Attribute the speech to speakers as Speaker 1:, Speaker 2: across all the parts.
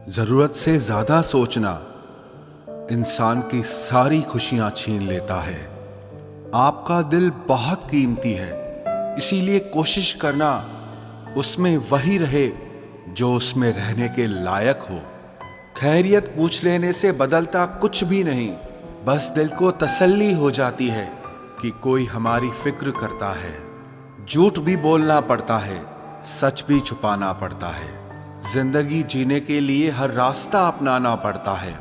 Speaker 1: जरूरत से ज्यादा सोचना इंसान की सारी खुशियां छीन लेता है। आपका दिल बहुत कीमती है, इसीलिए कोशिश करना उसमें वही रहे जो उसमें रहने के लायक हो। खैरियत पूछ लेने से बदलता कुछ भी नहीं, बस दिल को तसल्ली हो जाती है कि कोई हमारी फिक्र करता है। झूठ भी बोलना पड़ता है, सच भी छुपाना पड़ता है। जिंदगी जीने के लिए हर रास्ता अपनाना पड़ता है।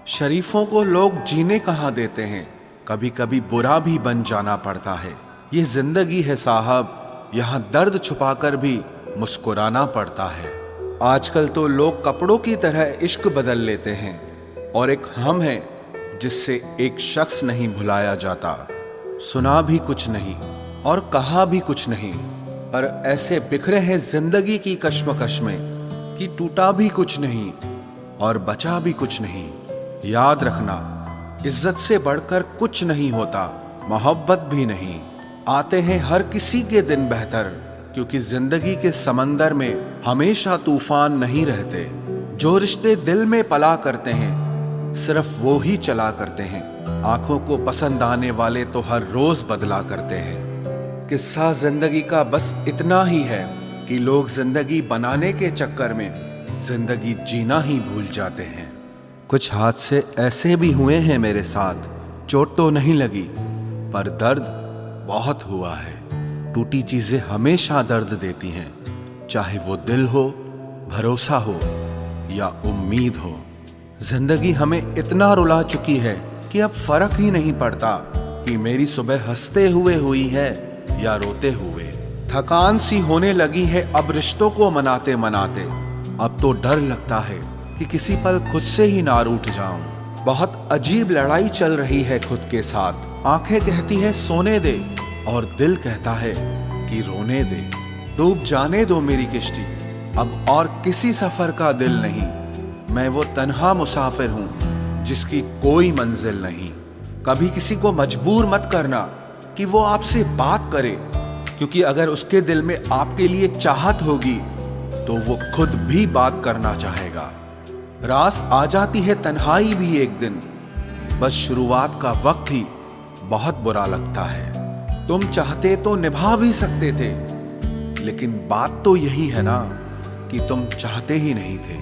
Speaker 1: शरीफों को लोग जीने कहाँ देते हैं, कभी कभी बुरा भी बन जाना पड़ता है। ये जिंदगी है साहब, यहाँ दर्द छुपाकर भी मुस्कुराना पड़ता है। आजकल तो लोग कपड़ों की तरह इश्क बदल लेते हैं, और एक हम है जिससे एक शख्स नहीं भुलाया जाता। सुना भी कुछ नहीं और कहा भी कुछ नहीं, पर ऐसे बिखरे हैं जिंदगी की कश्मकश में कि टूटा भी कुछ नहीं और बचा भी कुछ नहीं। याद रखना, इज्जत से बढ़कर कुछ नहीं होता, मोहब्बत भी नहीं। आते हैं हर किसी के दिन बेहतर, क्योंकि जिंदगी के समंदर में हमेशा तूफान नहीं रहते। जो रिश्ते दिल में पला करते हैं सिर्फ वो ही चला करते हैं। आंखों को पसंद आने वाले तो हर रोज बदला करते हैं। किस्सा जिंदगी का बस इतना ही है कि लोग जिंदगी बनाने के चक्कर में जिंदगी जीना ही भूल जाते हैं। कुछ हादसे ऐसे भी हुए हैं मेरे साथ, चोट तो नहीं लगी पर दर्द बहुत हुआ है। टूटी चीजें हमेशा दर्द देती हैं, चाहे वो दिल हो, भरोसा हो या उम्मीद हो। जिंदगी हमें इतना रुला चुकी है कि अब फर्क ही नहीं पड़ता कि मेरी सुबह हंसते हुए हुई है या रोते हुए। थकान सी होने लगी है अब रिश्तों को मनाते मनाते। अब तो डर लगता है कि किसी पल खुद से ही ना रूठ जाऊं। बहुत अजीब लड़ाई चल रही है खुद के साथ। आंखें कहती है सोने दे और दिल कहता है कि रोने दे। डूब जाने दो मेरी किश्ती, अब और किसी सफर का दिल नहीं। मैं वो तन्हा मुसाफिर हूं जिसकी कोई मंजिल नहीं। कभी किसी को मजबूर मत करना कि वो आपसे बात करे, क्योंकि अगर उसके दिल में आपके लिए चाहत होगी तो वो खुद भी बात करना चाहेगा। रास आ जाती है तन्हाई भी एक दिन, बस शुरुआत का वक्त ही बहुत बुरा लगता है। तुम चाहते तो निभा भी सकते थे, लेकिन बात तो यही है ना कि तुम चाहते ही नहीं थे।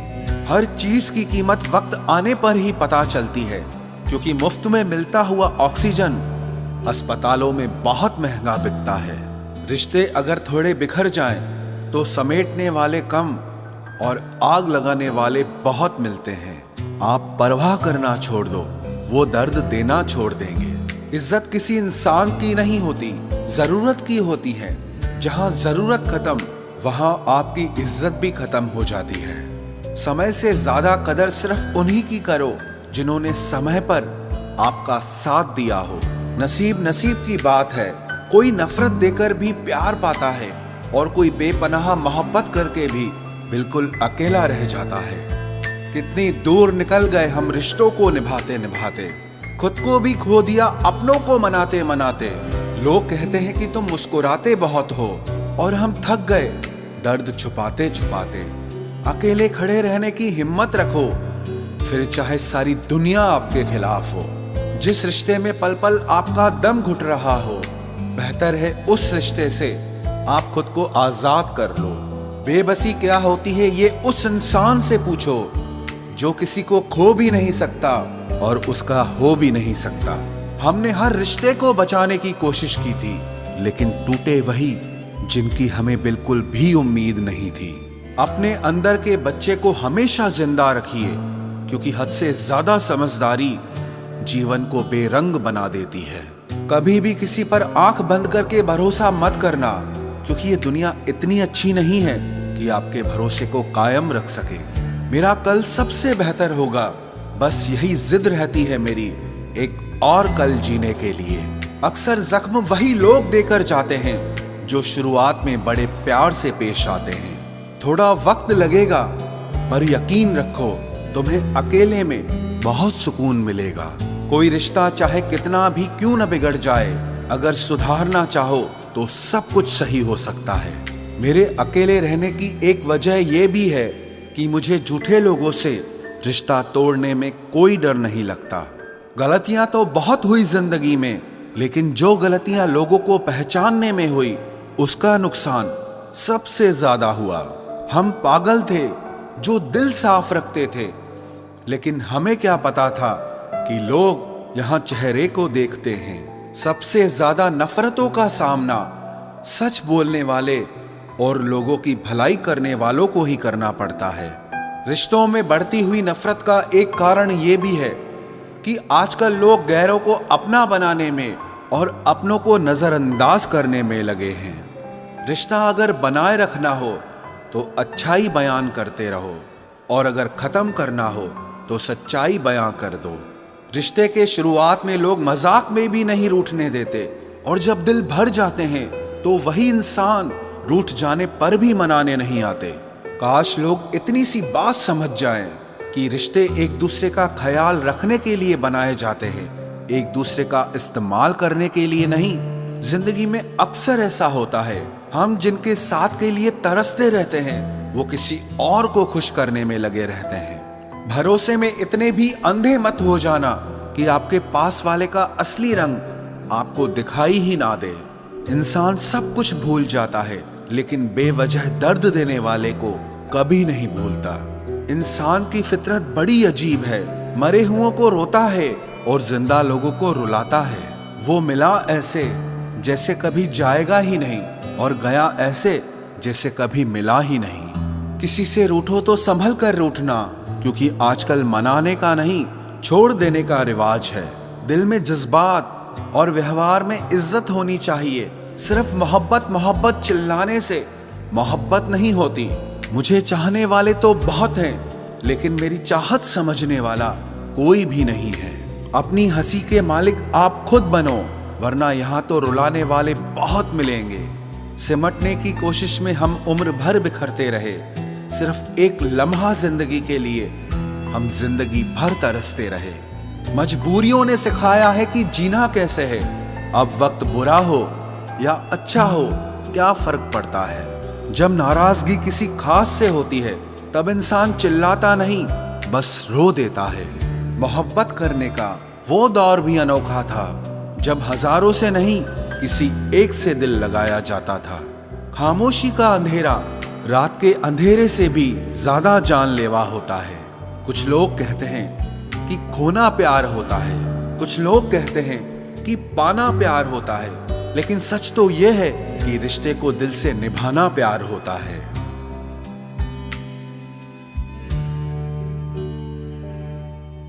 Speaker 1: हर चीज की कीमत वक्त आने पर ही पता चलती है, क्योंकि मुफ्त में मिलता हुआ ऑक्सीजन अस्पतालों में बहुत महंगा बिकता है। रिश्ते अगर थोड़े बिखर जाएं तो समेटने वाले कम और आग लगाने वाले बहुत मिलते हैं। आप परवाह करना छोड़ दो, वो दर्द देना छोड़ देंगे। इज्जत किसी इंसान की नहीं होती, जरूरत की होती है। जहां जरूरत खत्म वहां आपकी इज्जत भी खत्म हो जाती है। समय से ज्यादा कदर सिर्फ उन्हीं की करो जिन्होंने समय पर आपका साथ दिया हो। नसीब नसीब की बात है, कोई नफरत देकर भी प्यार पाता है और कोई बेपनाह मोहब्बत करके भी बिल्कुल अकेला रह जाता है। कितनी दूर निकल गए हम रिश्तों को निभाते निभाते, खुद को भी खो दिया अपनों को मनाते मनाते। लोग कहते हैं कि तुम मुस्कुराते बहुत हो, और हम थक गए दर्द छुपाते छुपाते। अकेले खड़े रहने की हिम्मत रखो, फिर चाहे सारी दुनिया आपके खिलाफ हो। जिस रिश्ते में पल पल आपका दम घुट रहा हो, बेहतर है उस रिश्ते से आप खुद को आजाद कर लो। बेबसी क्या होती है ये उस इंसान से पूछो जो किसी को खो भी नहीं सकता और उसका हो भी नहीं सकता। हमने हर रिश्ते को बचाने की कोशिश की थी, लेकिन टूटे वही जिनकी हमें बिल्कुल भी उम्मीद नहीं थी। अपने अंदर के बच्चे को हमेशा जिंदा रखिए, क्योंकि हद से ज्यादा समझदारी जीवन को बेरंग बना देती है। कभी भी किसी पर आंख बंद करके भरोसा मत करना, क्योंकि ये दुनिया इतनी अच्छी नहीं है कि आपके भरोसे को कायम रख सके। मेरा कल सबसे बेहतर होगा, बस यही जिद रहती है मेरी, एक और कल जीने के लिए। अक्सर जख्म वही लोग देकर जाते हैं जो शुरुआत में बड़े प्यार से पेश आते हैं। थोड़ा वक्त लगेगा, पर यकीन रखो तुम्हें अकेले में बहुत सुकून मिलेगा। कोई रिश्ता चाहे कितना भी क्यों न बिगड़ जाए, अगर सुधारना चाहो तो सब कुछ सही हो सकता है। मेरे अकेले रहने की एक वजह यह भी है कि मुझे झूठे लोगों से रिश्ता तोड़ने में कोई डर नहीं लगता। गलतियां तो बहुत हुई जिंदगी में, लेकिन जो गलतियां लोगों को पहचानने में हुई उसका नुकसान सबसे ज्यादा हुआ। हम पागल थे जो दिल साफ रखते थे, लेकिन हमें क्या पता था कि लोग यहां चेहरे को देखते हैं। सबसे ज्यादा नफरतों का सामना सच बोलने वाले और लोगों की भलाई करने वालों को ही करना पड़ता है। रिश्तों में बढ़ती हुई नफरत का एक कारण यह भी है कि आजकल लोग गैरों को अपना बनाने में और अपनों को नजरअंदाज करने में लगे हैं। रिश्ता अगर बनाए रखना हो तो अच्छाई बयान करते रहो, और अगर खत्म करना हो तो सच्चाई बयां कर दो। रिश्ते के शुरुआत में लोग मजाक में भी नहीं रूठने देते, और जब दिल भर जाते हैं तो वही इंसान रूठ जाने पर भी मनाने नहीं आते। काश लोग इतनी सी बात समझ जाएं कि रिश्ते एक दूसरे का ख्याल रखने के लिए बनाए जाते हैं, एक दूसरे का इस्तेमाल करने के लिए नहीं। जिंदगी में अक्सर ऐसा होता है, हम जिनके साथ के लिए तरसते रहते हैं वो किसी और को खुश करने में लगे रहते हैं। भरोसे में इतने भी अंधे मत हो जाना कि आपके पास वाले का असली रंग आपको दिखाई ही ना दे। इंसान सब कुछ भूल जाता है, लेकिन बेवजह दर्द देने वाले को कभी नहीं भूलता। इंसान की फितरत बड़ी अजीब है, मरे हुओं को रोता है और जिंदा लोगों को रुलाता है। वो मिला ऐसे जैसे कभी जाएगा ही नहीं, और गया ऐसे जैसे कभी मिला ही नहीं। किसी से रूठो तो संभल कर रूठना, क्योंकि आजकल मनाने का नहीं छोड़ देने का रिवाज है। दिल में जज्बात और व्यवहार में इज्जत होनी चाहिए। सिर्फ मोहब्बत मोहब्बत चिल्लाने से मोहब्बत नहीं होती। मुझे चाहने वाले तो बहुत हैं, लेकिन मेरी चाहत समझने वाला कोई भी नहीं है। अपनी हंसी के मालिक आप खुद बनो, वरना यहाँ तो रुलाने वाले बहुत मिलेंगे। सिमटने की कोशिश में हम उम्र भर बिखरते रहे, सिर्फ एक लम्हा जिंदगी के लिए हम जिंदगी भर तरसते रहे। मजबूरियों ने सिखाया है कि जीना कैसे है। अब वक्त बुरा हो या अच्छा हो क्या फर्क पड़ता है। जब नाराजगी किसी खास से होती है तब इंसान चिल्लाता नहीं, बस रो देता है। मोहब्बत करने का वो दौर भी अनोखा था जब हजारों से नहीं किसी एक से दिल लगाया जाता था। खामोशी का अंधेरा रात के अंधेरे से भी ज्यादा जानलेवा होता है। कुछ लोग कहते हैं कि खोना प्यार होता है, कुछ लोग कहते हैं कि पाना प्यार होता है, लेकिन सच तो यह है कि रिश्ते को दिल से निभाना प्यार होता है।